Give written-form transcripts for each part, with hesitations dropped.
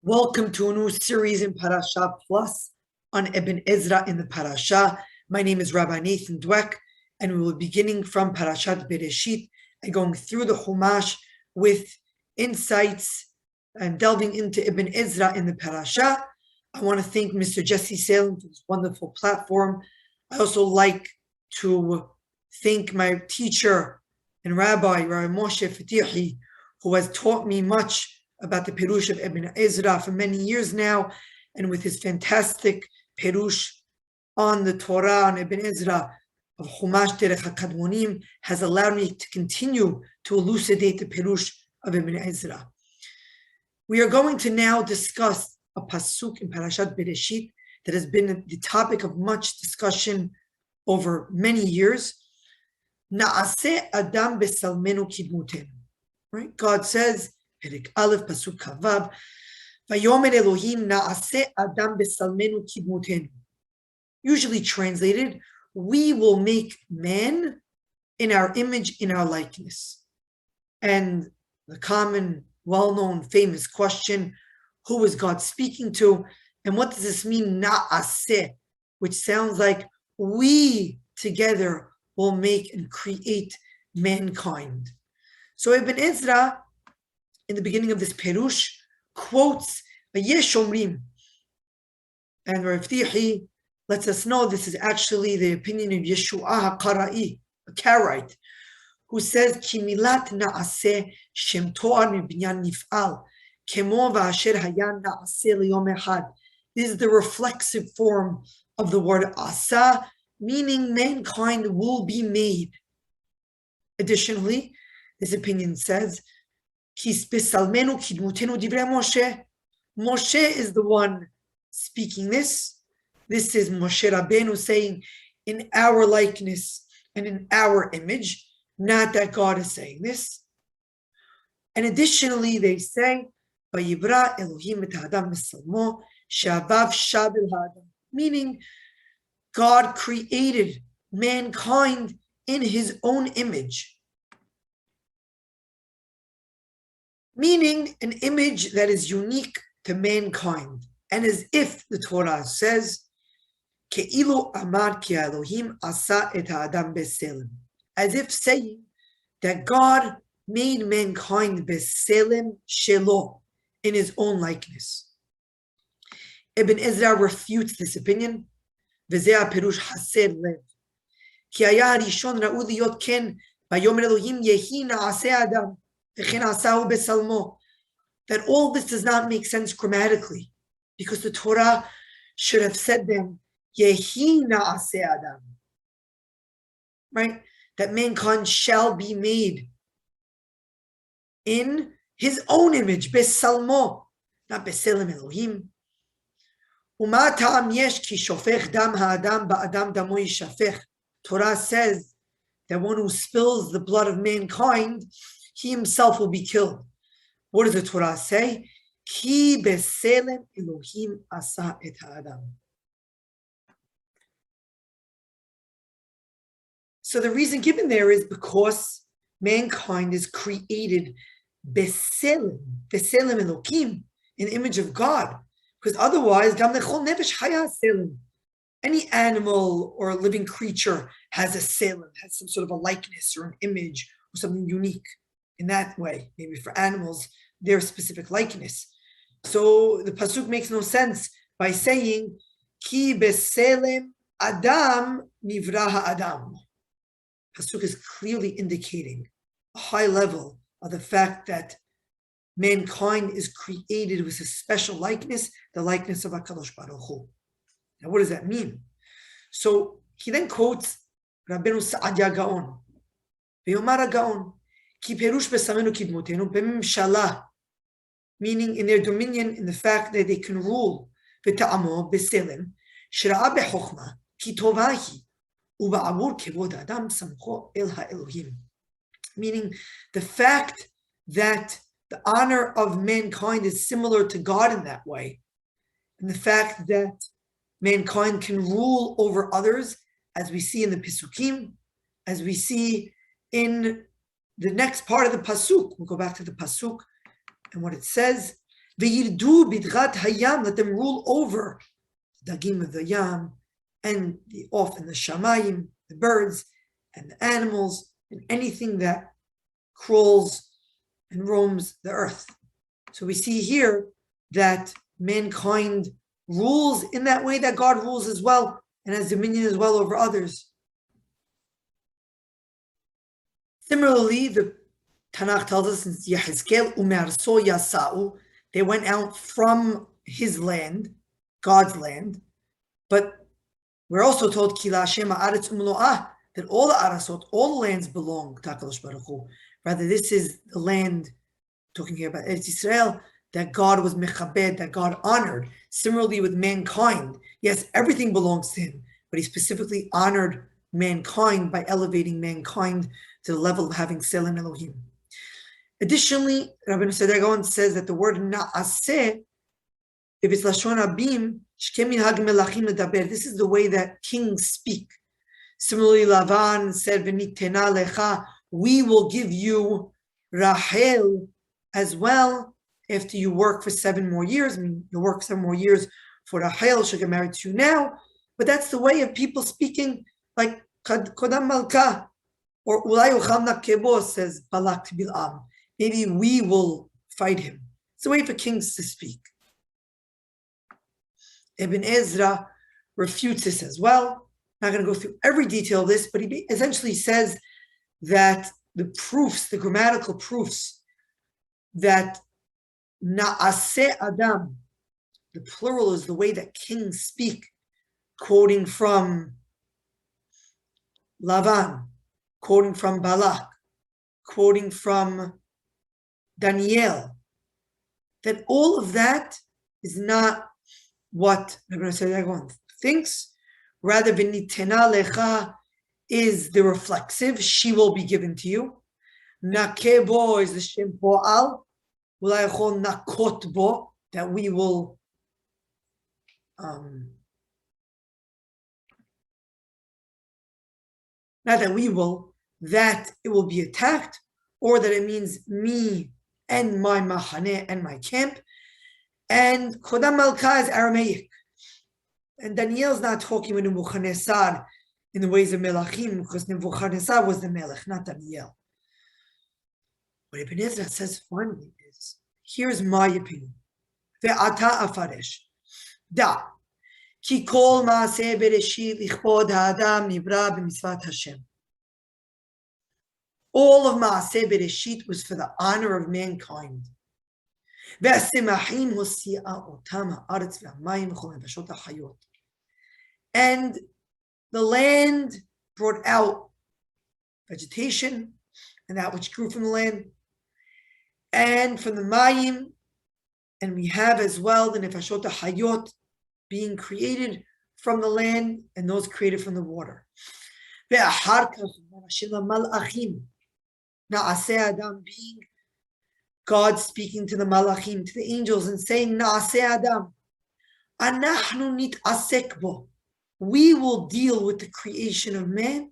Welcome to a new series in Parasha Plus on Ibn Ezra in the Parasha. My name is Rabbi Nathan Dweck, and we will be beginning from Parashat Bereshit and going through the Chumash with insights and delving into Ibn Ezra in the Parasha. I want to thank Mr. Jesse Salem for this wonderful platform. I also like to thank my teacher and Rabbi Moshe Fatihi, who has taught me much about the Perush of Ibn Ezra for many years now, and with his fantastic Perush on the Torah on Ibn Ezra of Chumash Derech HaKadmonim has allowed me to continue to elucidate the Perush of Ibn Ezra. We are going to now discuss a pasuk in Parashat Bereshit that has been the topic of much discussion over many yease. Na'aseh Adam besalmenu kidmutenu. Right? God says, Perek Aleph, Pasuk Kavav, Vayomer Elohim na'aseh Adam besalmenu kidmutenu. Usually translated, we will make man in our image, in our likeness. And the common, well-known, famous question, who is God speaking to? And what does this mean, na'aseh, which sounds like we together will make and create mankind. So Ibn Ezra, in the beginning of this Perush, quotes Vayesh Omrim. And Rav Tihi lets us know this is actually the opinion of Yeshua HaKarai, a Karaite, who says, Ki milat na'aseh shem to'ar mibinyan nif'al, kemo v'asher hayan na'aseh liyom echad. This is the reflexive form of the word asa, meaning mankind will be made. Additionally, this opinion says, Moshe is the one speaking this. This is Moshe Rabbeinu saying, in our likeness and in our image, not that God is saying this. And additionally, they say, Vayivra Elohim et ha'adam b'salmo she'avav shabel ha'adam, meaning God created mankind in his own image. Meaning an image that is unique to mankind. And as if the Torah says, Ke'ilu amar ki Elohim asa et ha'adam beselem, as if saying that God made mankind beselem shelo, in his own likeness. Ibn Ezra refutes this opinion. V'zeh perush haser lev. Ki haya harishon ra'u liyot ken, vayomer Elohim yehi na'aseh adam. That all this does not make sense grammatically, because the Torah should have said them, Yehi na'aseh adam, right? That mankind shall be made in his own image, besalmo, not beselem Elohim. Uma ta'am yesh ki shofech dam ha'adam ba'adam damo yishafech. Torah says that one who spills the blood of mankind, he himself will be killed. What does the Torah say? Ki beselem Elohim asa et ha'adam. So the reason given there is because mankind is created beselem Elohim, in the image of God. Because otherwise, gam lechol nefesh chaya selem. Any animal or living creature has a selem, has some sort of a likeness or an image or something unique. In that way, maybe for animals, their specific likeness. So the pasuk makes no sense by saying, Ki beselem Adam nivra ha'adam. Pasuk is clearly indicating a high level of the fact that mankind is created with a special likeness, the likeness of HaKadosh Baruch Hu. Now, what does that mean? So he then quotes Rabbeinu Sa'adia Gaon, Ve'yomar Gaon, Ki perush besamenu kidmutenu b'mimshala, meaning in their dominion, in the fact that they can rule, v'ta'amo beselem, shra'a b'chokhma, ki tovahi, u'ba'avur kevod adam samcho el ha'elohim. Meaning the fact that the honor of mankind is similar to God in that way, and the fact that mankind can rule over others, as we see in the Pisukim, as we see in the next part of the pasuk. We'll go back to the pasuk and what it says. V'yirdu bidrat hayam, let them rule over the dagim of the yam, and the off and the shamayim, the birds and the animals, and anything that crawls and roams the earth. So we see here that mankind rules in that way that God rules as well, and has dominion as well over others. Similarly, the Tanakh tells us in Yehezkel, Umerso Yasau, they went out from his land, God's land, but we're also told Ki Lashem Haaretz Umlo'ah, that all the arasot, all the lands belong to HaKadosh Baruch Hu. Rather, this is the land, talking here about Eretz Yisrael, that God was mechabed, that God honored. Similarly with mankind, yes, everything belongs to him, but he specifically honored mankind by elevating mankind to the level of having Selem Elohim. Additionally, Rabbi Nosson says that the word na'aseh, if it's Lashon Abim, this is the way that kings speak. Similarly, Lavan said, V'nitena lecha, we will give you Rachel as well after you work for 7 more years. I mean, you work 7 more years for Rachel, she'll get married to you now. But that's the way of people speaking, like Kodam Malka, or Ulay Uchamna Kebo, says Balak to Bil'am. Maybe we will fight him. It's a way for kings to speak. Ibn Ezra refutes this as well. Not going to go through every detail of this, but he essentially says that the proofs, the grammatical proofs, that Na'aseh Adam, the plural is the way that kings speak, quoting from Lavan, quoting from Balak, quoting from Daniel, that all of that is not what Rabbi Nosson thinks. Rather, V'nitena lecha is the reflexive, she will be given to you. Nakebo is the shem po'al, Ulayachol nakot bo, that we will not that we will, that it will be attacked, or that it means me and my machaneh and my camp. And Kodam Malka is Aramaic. And Daniel's not talking with Nebuchadnezzar in the ways of Melachim, because Nebuchadnezzar was the Melech, not Daniel. What Ibn Ezra says finally is, here's my opinion. Ve'ata afaresh. Da. Ki kol ma'aseh bereshit lichbod ha'adam nibra b'mitzvat Hashem. All of Ma'aseh Bereshit was for the honor of mankind. And the land brought out vegetation and that which grew from the land, and from the Mayim, and we have as well the Nefashot HaHayot being created from the land and those created from the water. Na'aseh Adam, being God speaking to the Malachim, to the angels, and saying, Na'aseh Adam, Anachnu nit'asek bo, we will deal with the creation of man,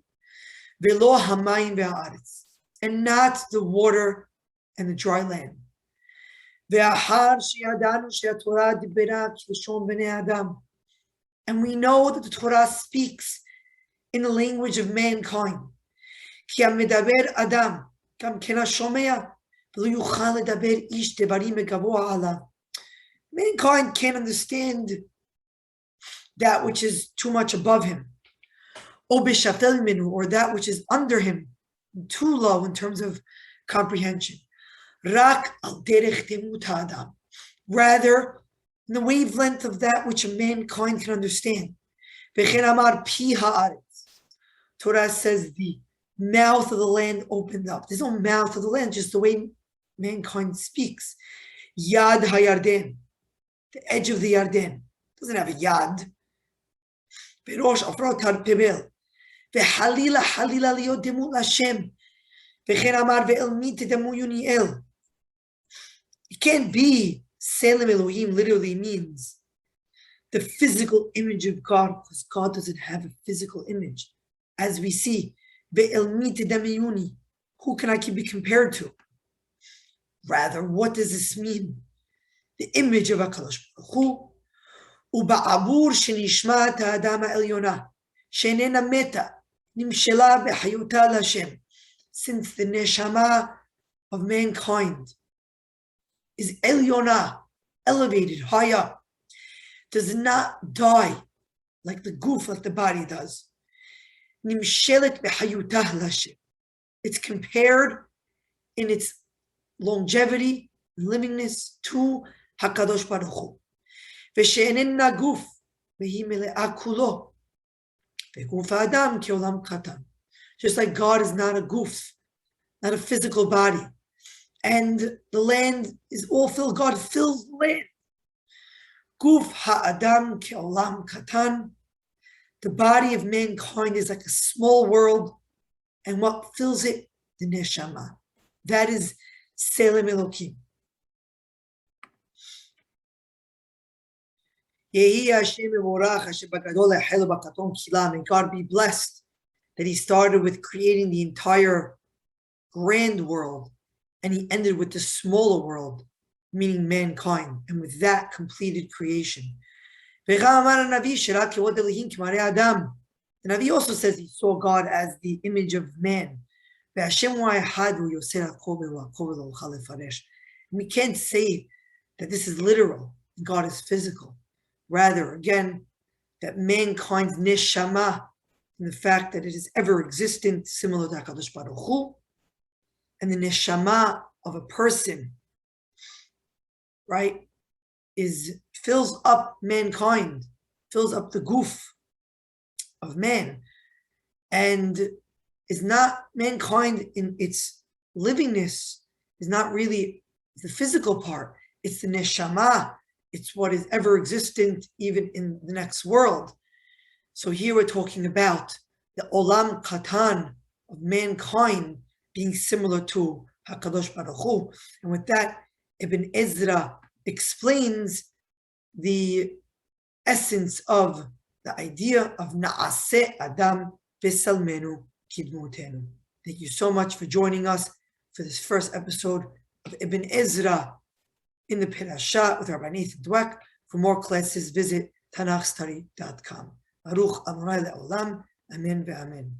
Velo hamayim ve'haaretz, and not the water and the dry land. Ve'achar she'yadanu she'atorah dibera k'lashon b'nei Adam, and we know that the Torah speaks in the language of mankind. Ki ha'medaber Adam, kam kena shomea, v'lo yuchal ledaber ish devarim megavoa alav. Mankind can't understand that which is too much above him, or that which is under him, too low in terms of comprehension. Rak al derech demut ha'adam, rather in the wavelength of that which a mankind can understand. V'chen amar pi ha'aretz, Torah says the mouth of the land opened up. There's no mouth of the land, just the way mankind speaks. Yad hayarden, the edge of the Yarden, doesn't have a yad. Berosh afrot har pebel, ve'halila halila liot demut Hashem, ve'chen amar ve'el mit tedemu yuniel. It can't be Selem Elohim. Literally means the physical image of God, because God doesn't have a physical image, as we see. Ve'el mit tedemu yuni. Who can I be compared to? Rather, what does this mean? the image of HaKadosh Baruch Hu, ובעבור שנשמת האדם העליונה, שאיננה מתה, נמשלה בחיותה להשם, since the neshama of mankind is Eliona, elevated, high up, does not die like the goof, like the body does. Nimshelet b'hayutah l'Hashem. It's compared in its longevity, livingness to HaKadosh Baruch Hu. V'she'enena guf, v'hi mele'a kulo, v'guf ha'adam ke'olam katan. Just like God is not a goof, not a physical body, and the land is all filled, God fills the land. Guf ha'adam ke'olam katan. The body of mankind is like a small world, and what fills it? The neshama. That is Selem Elokim. Yehi Hashem mevorach asher bagadol ha'chel b'katon kila. May God be blessed that He started with creating the entire grand world, and He ended with the smaller world, meaning mankind, and with that completed creation. The Navi also says he saw God as the image of man. We can't say that this is literal, God is physical. Rather, again, that mankind's neshama, and the fact that it is ever existent, similar to HaKadosh Baruch Hu, and the neshama of a person, right, fills up mankind, fills up the goof of man, and is not mankind in its livingness, is not really the physical part, it's the neshama, it's what is ever existent even in the next world. So here we're talking about the olam katan of mankind being similar to HaKadosh Baruch Hu. And with that, Ibn Ezra explains the essence of the idea of Na'aseh Adam V'Salmenu Kidmotenu. Thank you so much for joining us for this first episode of Ibn Ezra in the Parashat with Rabbi Dweck. For more classes, visit TanachStudy.com. Baruch Adonai Le'olam. Amen ve'amen.